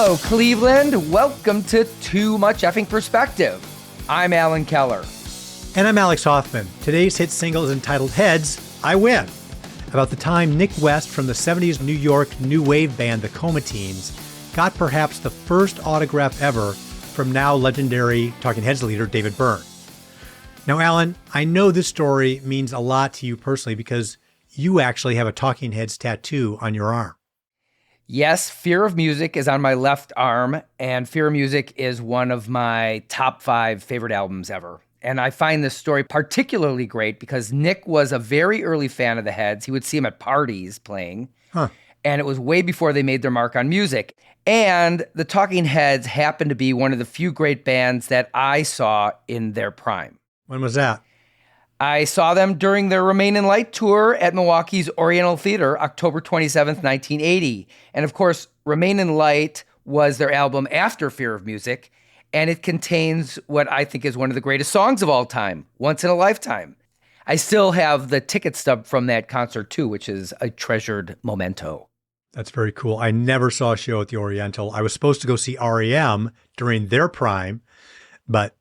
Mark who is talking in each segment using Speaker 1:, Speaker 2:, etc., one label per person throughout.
Speaker 1: Hello, Cleveland. Welcome to Too Much Effing Perspective. I'm Alan Keller.
Speaker 2: And I'm Alex Hoffman. Today's hit single is entitled Heads, I Win, about the time Nick West from the 70s New York new wave band the Comateens got perhaps the first autograph ever from now legendary Talking Heads leader David Byrne. Now, Alan, I know this story means a lot to you personally because you actually have a Talking Heads tattoo on your arm.
Speaker 1: Yes, Fear of Music is on my left arm, and Fear of Music is one of my top 5 favorite albums ever. And I find this story particularly great because Nick was a very early fan of the Heads. He would see them at parties playing, and it was way before they made their mark on music. And the Talking Heads happened to be one of the few great bands that I saw in their prime.
Speaker 2: When was that?
Speaker 1: I saw them during their Remain in Light tour at Milwaukee's Oriental Theater, October 27th, 1980. And of course, Remain in Light was their album after Fear of Music, and it contains what I think is one of the greatest songs of all time, Once in a Lifetime. I still have the ticket stub from that concert too, which is a treasured memento.
Speaker 2: That's very cool. I never saw a show at the Oriental. I was supposed to go see REM during their prime, but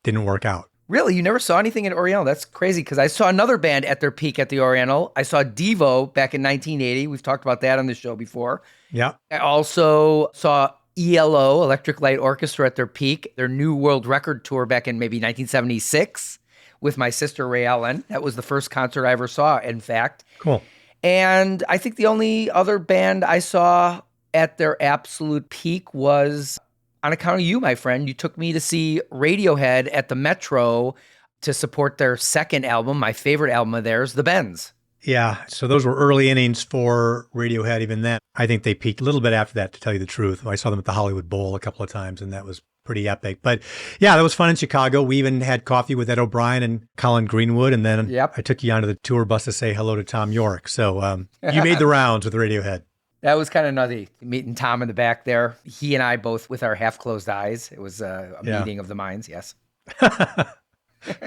Speaker 2: didn't work out.
Speaker 1: Really? You never saw anything at Oriental? That's crazy because I saw another band at their peak at the Oriental. I saw Devo back in 1980. We've talked about that on the show before.
Speaker 2: Yeah.
Speaker 1: I also saw ELO, Electric Light Orchestra, at their peak, their New World Record tour back in maybe 1976 with my sister Ray Ellen. That was the first concert I ever saw, in fact.
Speaker 2: Cool.
Speaker 1: And I think the only other band I saw at their absolute peak was On Account of You, my friend. You took me to see Radiohead at the Metro to support their second album, my favorite album of theirs, The Bends.
Speaker 2: Yeah, so those were early innings for Radiohead even then. I think they peaked a little bit after that, to tell you the truth. I saw them at the Hollywood Bowl a couple of times, and that was pretty epic. But yeah, that was fun in Chicago. We even had coffee with Ed O'Brien and Colin Greenwood, and then I took you onto the tour bus to say hello to Tom York. So you made the rounds with Radiohead. That
Speaker 1: was kind of nutty, meeting Tom in the back there. He and I both with our half-closed eyes. It was a meeting of the minds, yes.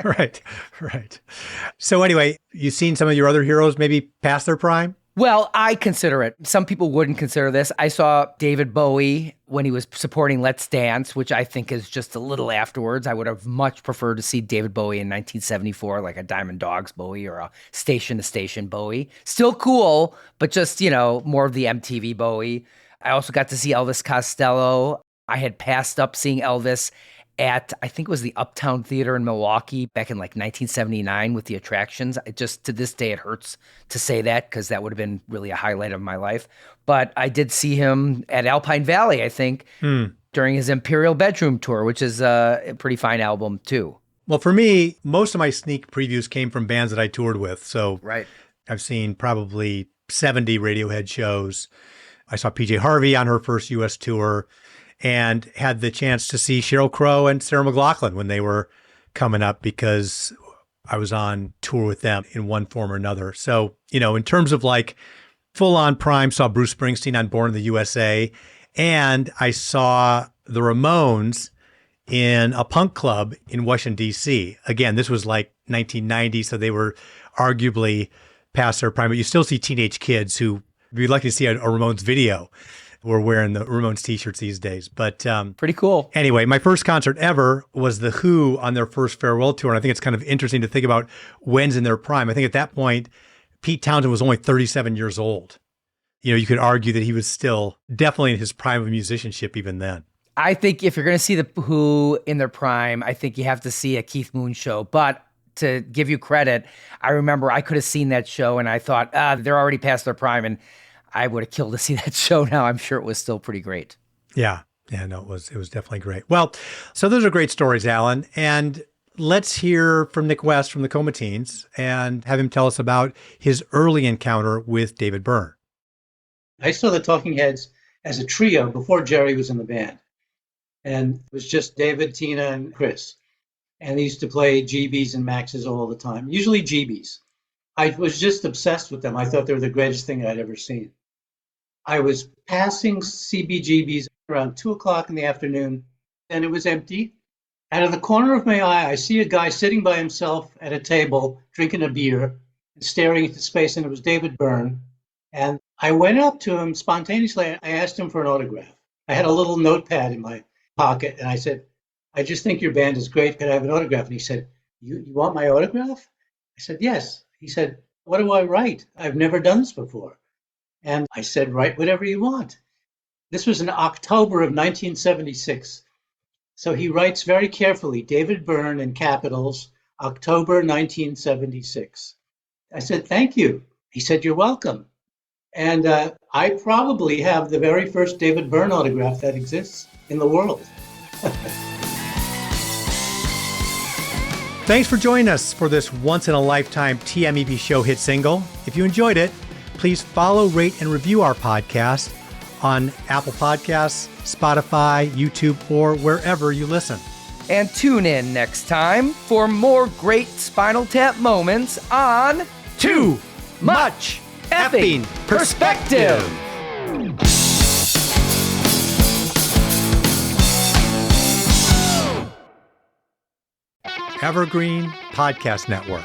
Speaker 2: Right. So anyway, you seen some of your other heroes maybe past their prime?
Speaker 1: Well, I consider it. Some people wouldn't consider this. I saw David Bowie when he was supporting Let's Dance, which I think is just a little afterwards. I would have much preferred to see David Bowie in 1974, like a Diamond Dogs Bowie or a Station to Station Bowie. Still cool, but just, more of the MTV Bowie. I also got to see Elvis Costello. I had passed up seeing Elvis at, I think it was the Uptown Theater in Milwaukee back in like 1979 with the Attractions. It just, to this day, it hurts to say that because that would have been really a highlight of my life. But I did see him at Alpine Valley, I think, during his Imperial Bedroom tour, which is a pretty fine album too.
Speaker 2: Well, for me, most of my sneak previews came from bands that I toured with. So
Speaker 1: right.
Speaker 2: I've seen probably 70 Radiohead shows. I saw PJ Harvey on her first U.S. tour, and had the chance to see Sheryl Crow and Sarah McLachlan when they were coming up because I was on tour with them in one form or another. So, in terms of like full on prime, saw Bruce Springsteen on Born in the USA, and I saw the Ramones in a punk club in Washington, D.C. Again, this was like 1990, so they were arguably past their prime, but you still see teenage kids who would be lucky to see a Ramones video. We're wearing the Ramones t-shirts these days, but
Speaker 1: pretty cool.
Speaker 2: Anyway, my first concert ever was The Who on their first farewell tour. And I think it's kind of interesting to think about when's in their prime. I think at that point, Pete Townsend was only 37 years old. You could argue that he was still definitely in his prime of musicianship even then.
Speaker 1: I think if you're going to see The Who in their prime, I think you have to see a Keith Moon show. But to give you credit, I remember I could have seen that show and I thought, they're already past their prime. And I would have killed to see that show now. I'm sure it was still pretty great.
Speaker 2: Yeah, no, it was definitely great. Well, so those are great stories, Alan. And let's hear from Nick West from the Comateens and have him tell us about his early encounter with David Byrne.
Speaker 3: I saw the Talking Heads as a trio before Jerry was in the band. And it was just David, Tina, and Chris. And they used to play GBs and Maxes all the time, usually GBs. I was just obsessed with them. I thought they were the greatest thing I'd ever seen. I was passing CBGBs around 2:00 in the afternoon, and it was empty. Out of the corner of my eye, I see a guy sitting by himself at a table, drinking a beer, and staring into space, and it was David Byrne. And I went up to him spontaneously. I asked him for an autograph. I had a little notepad in my pocket, and I said, I just think your band is great. Could I have an autograph? And he said, you want my autograph? I said, yes. He said, what do I write? I've never done this before. And I said, write whatever you want. This was in October of 1976. So he writes very carefully, David Byrne in capitals, October 1976. I said, thank you. He said, you're welcome. And I probably have the very first David Byrne autograph that exists in the world.
Speaker 2: Thanks for joining us for this once-in-a-lifetime TMEP show hit single. If you enjoyed it, please follow, rate, and review our podcast on Apple Podcasts, Spotify, YouTube, or wherever you listen.
Speaker 1: And tune in next time for more great Spinal Tap moments on Too Much Effing Perspective.
Speaker 2: Evergreen Podcast Network.